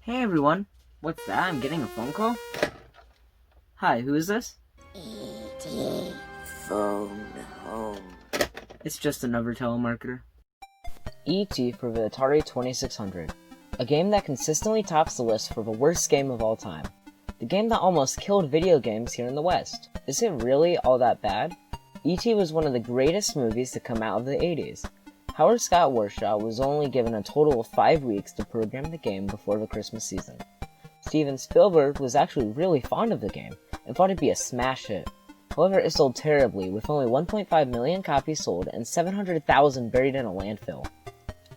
Hey everyone, what's that? I'm getting a phone call? Hi, who is this? E.T. Phone home. It's just another telemarketer. E.T. for the Atari 2600, a game that consistently tops the list for the worst game of all time. The game that almost killed video games here in the West. Is it really all that bad? E.T. was one of the greatest movies to come out of the 80s. Howard Scott Warshaw was only given a total of 5 weeks to program the game before the Christmas season. Steven Spielberg was actually really fond of the game and thought it'd be a smash hit. However, it sold terribly, with only 1.5 million copies sold and 700,000 buried in a landfill.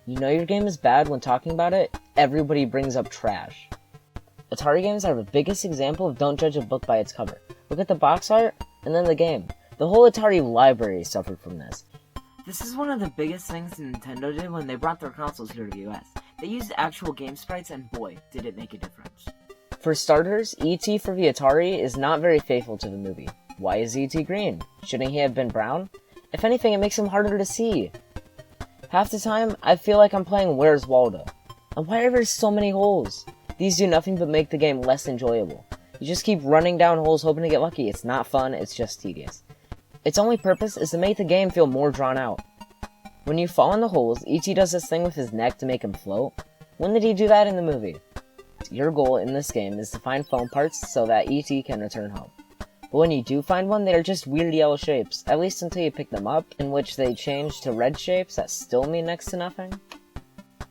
You know your game is bad when talking about it, everybody brings up trash. Atari games are the biggest example of don't judge a book by its cover. Look at the box art, and then the game. The whole Atari library suffered from this. This is one of the biggest things Nintendo did when they brought their consoles here to the US. They used actual game sprites and boy, did it make a difference. For starters, E.T. for the Atari is not very faithful to the movie. Why is E.T. green? Shouldn't he have been brown? If anything, it makes him harder to see. Half the time, I feel like I'm playing Where's Waldo. And why are there so many holes? These do nothing but make the game less enjoyable. You just keep running down holes hoping to get lucky. It's not fun, it's just tedious. Its only purpose is to make the game feel more drawn out. When you fall in the holes, E.T. does this thing with his neck to make him float. When did he do that in the movie? Your goal in this game is to find phone parts so that E.T. can return home. But when you do find one, they are just weird yellow shapes, at least until you pick them up, in which they change to red shapes that still mean next to nothing.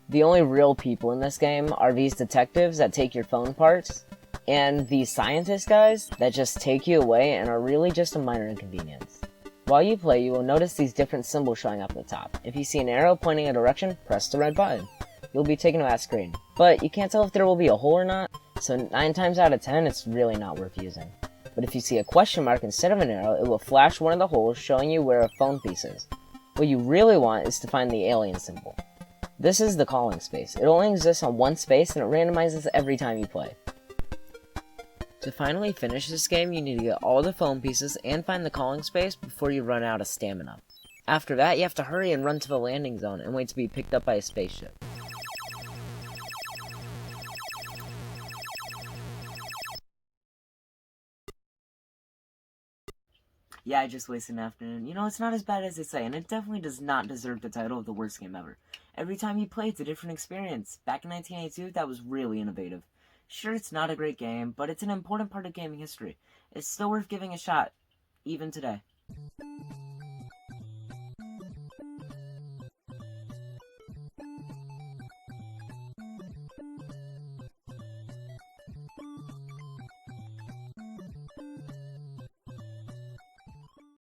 The only real people in this game are these detectives that take your phone parts, and these scientist guys that just take you away and are really just a minor inconvenience. While you play, you will notice these different symbols showing up at the top. If you see an arrow pointing a direction, press the red button. You'll be taken to that screen. But you can't tell if there will be a hole or not, so 9 times out of 10, it's really not worth using. But if you see a question mark instead of an arrow, it will flash one of the holes showing you where a phone piece is. What you really want is to find the alien symbol. This is the calling space. It only exists on one space and it randomizes every time you play. To finally finish this game, you need to get all the phone pieces and find the calling space before you run out of stamina. After that, you have to hurry and run to the landing zone and wait to be picked up by a spaceship. Yeah, I just wasted an afternoon. You know, it's not as bad as they say, and it definitely does not deserve the title of the worst game ever. Every time you play, it's a different experience. Back in 1982, that was really innovative. Sure, it's not a great game, but it's an important part of gaming history. It's still worth giving a shot, even today.